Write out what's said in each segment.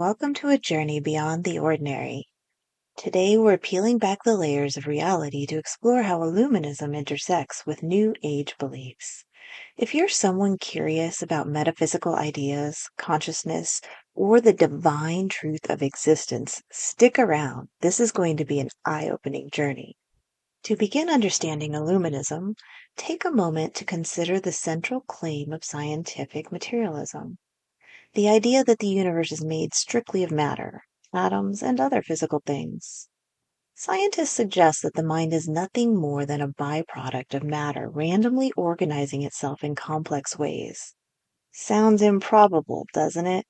Welcome to a journey beyond the ordinary. Today we're peeling back the layers of reality to explore how Illuminism intersects with New Age beliefs. If you're someone curious about metaphysical ideas, consciousness, or the divine truth of existence, stick around. This is going to be an eye-opening journey. To begin understanding Illuminism, take a moment to consider the central claim of scientific materialism. The idea that the universe is made strictly of matter, atoms, and other physical things. Scientists suggest that the mind is nothing more than a byproduct of matter randomly organizing itself in complex ways. Sounds improbable, doesn't it?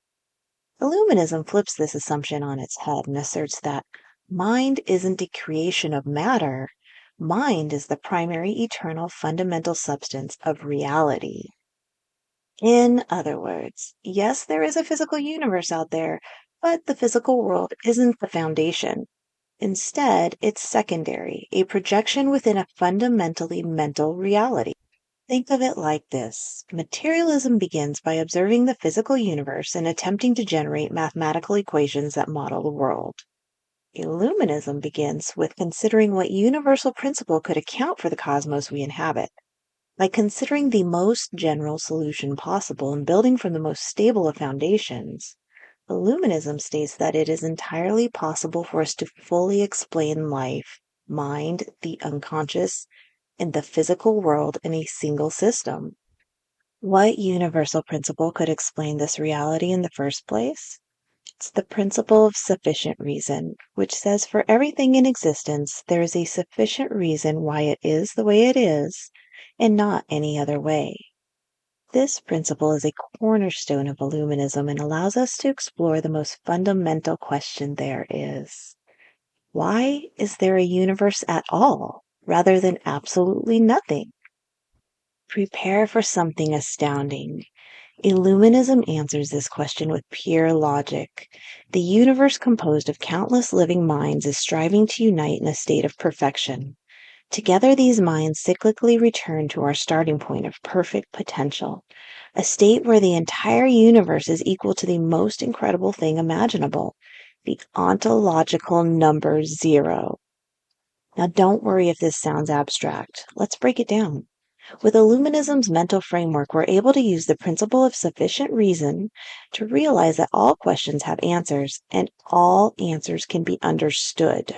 Illuminism flips this assumption on its head and asserts that mind isn't a creation of matter. Mind is the primary, eternal, fundamental substance of reality. In other words, yes, there is a physical universe out there, but the physical world isn't the foundation. Instead, it's secondary, a projection within a fundamentally mental reality. Think of it like this. Materialism begins by observing the physical universe and attempting to generate mathematical equations that model the world. Illuminism begins with considering what universal principle could account for the cosmos we inhabit. By considering the most general solution possible and building from the most stable of foundations, Illuminism states that it is entirely possible for us to fully explain life, mind, the unconscious, and the physical world in a single system. What universal principle could explain this reality in the first place? It's the principle of sufficient reason, which says for everything in existence, there is a sufficient reason why it is the way it is, and not any other way. This principle is a cornerstone of Illuminism and allows us to explore the most fundamental question there is. Why is there a universe at all, rather than absolutely nothing? Prepare for something astounding. Illuminism answers this question with pure logic. The universe composed of countless living minds is striving to unite in a state of perfection. Together, these minds cyclically return to our starting point of perfect potential, a state where the entire universe is equal to the most incredible thing imaginable, the ontological number 0. Now, don't worry if this sounds abstract. Let's break it down. With Illuminism's mental framework, we're able to use the principle of sufficient reason to realize that all questions have answers, and all answers can be understood.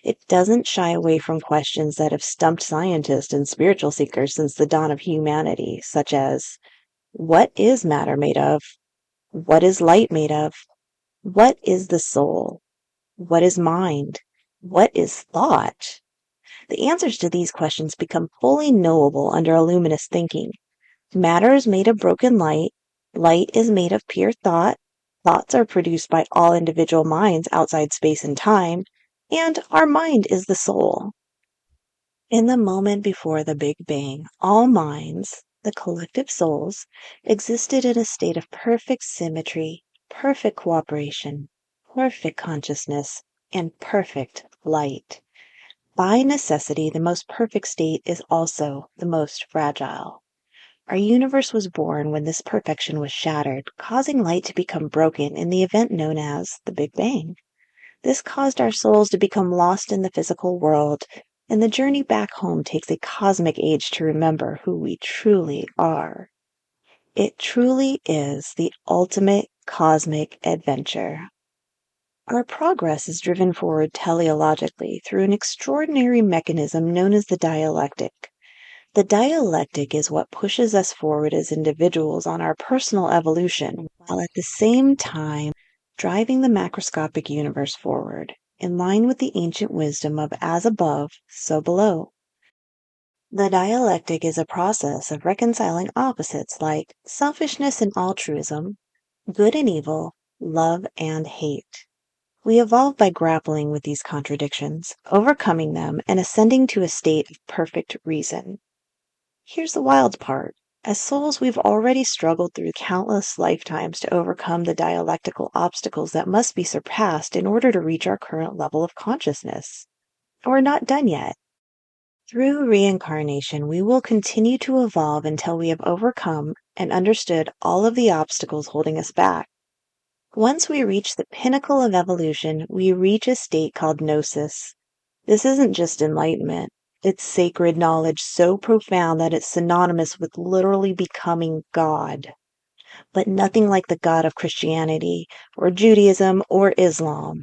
It doesn't shy away from questions that have stumped scientists and spiritual seekers since the dawn of humanity, such as, what is matter made of? What is light made of? What is the soul? What is mind? What is thought? The answers to these questions become fully knowable under Illuminist thinking. Matter is made of broken light. Light is made of pure thought. Thoughts are produced by all individual minds outside space and time. And our mind is the soul. In the moment before the Big Bang, all minds, the collective souls, existed in a state of perfect symmetry, perfect cooperation, perfect consciousness, and perfect light. By necessity, the most perfect state is also the most fragile. Our universe was born when this perfection was shattered, causing light to become broken in the event known as the Big Bang. This caused our souls to become lost in the physical world, and the journey back home takes a cosmic age to remember who we truly are. It truly is the ultimate cosmic adventure. Our progress is driven forward teleologically through an extraordinary mechanism known as the dialectic. The dialectic is what pushes us forward as individuals on our personal evolution, while at the same time driving the macroscopic universe forward, in line with the ancient wisdom of as above, so below. The dialectic is a process of reconciling opposites like selfishness and altruism, good and evil, love and hate. We evolve by grappling with these contradictions, overcoming them, and ascending to a state of perfect reason. Here's the wild part. As souls, we've already struggled through countless lifetimes to overcome the dialectical obstacles that must be surpassed in order to reach our current level of consciousness. And we're not done yet. Through reincarnation, we will continue to evolve until we have overcome and understood all of the obstacles holding us back. Once we reach the pinnacle of evolution, we reach a state called gnosis. This isn't just enlightenment. It's sacred knowledge so profound that it's synonymous with literally becoming God. But nothing like the God of Christianity, or Judaism, or Islam.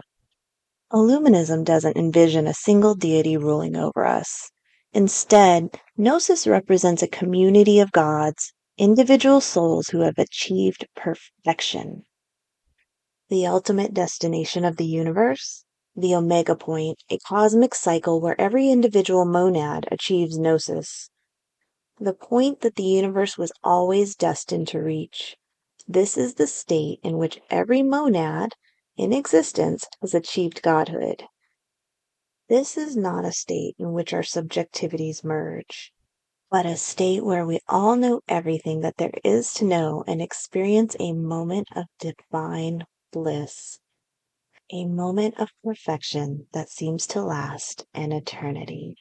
Illuminism doesn't envision a single deity ruling over us. Instead, Gnosis represents a community of gods, individual souls who have achieved perfection. The ultimate destination of the universe? The Omega Point, a cosmic cycle where every individual monad achieves Gnosis. The point that the universe was always destined to reach. This is the state in which every monad in existence has achieved godhood. This is not a state in which our subjectivities merge, but a state where we all know everything that there is to know and experience a moment of divine bliss, a moment of perfection that seems to last an eternity.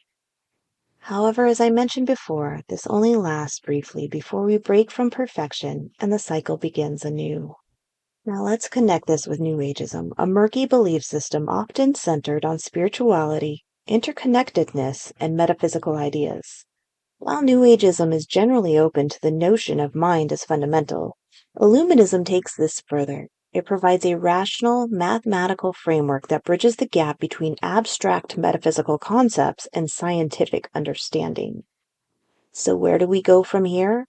However, as I mentioned before, this only lasts briefly before we break from perfection and the cycle begins anew. Now let's connect this with New Ageism, a murky belief system often centered on spirituality, interconnectedness, and metaphysical ideas. While New Ageism is generally open to the notion of mind as fundamental, Illuminism takes this further. It provides a rational, mathematical framework that bridges the gap between abstract metaphysical concepts and scientific understanding. So where do we go from here?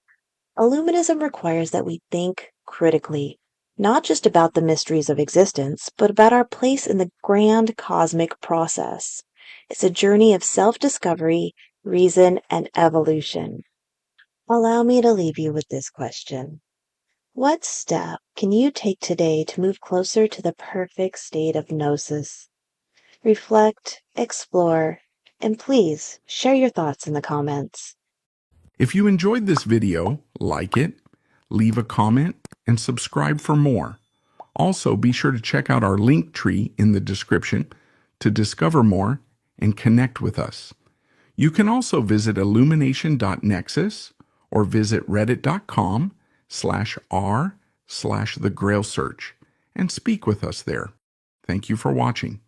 Illuminism requires that we think critically, not just about the mysteries of existence, but about our place in the grand cosmic process. It's a journey of self-discovery, reason, and evolution. Allow me to leave you with this question. What step can you take today to move closer to the perfect state of gnosis? Reflect, explore, and please share your thoughts in the comments. If you enjoyed this video, like it, leave a comment, and subscribe for more. Also, be sure to check out our link tree in the description to discover more and connect with us. You can also visit illumination.nexus or visit reddit.com/r/thegrailsearch and speak with us there. Thank you for watching.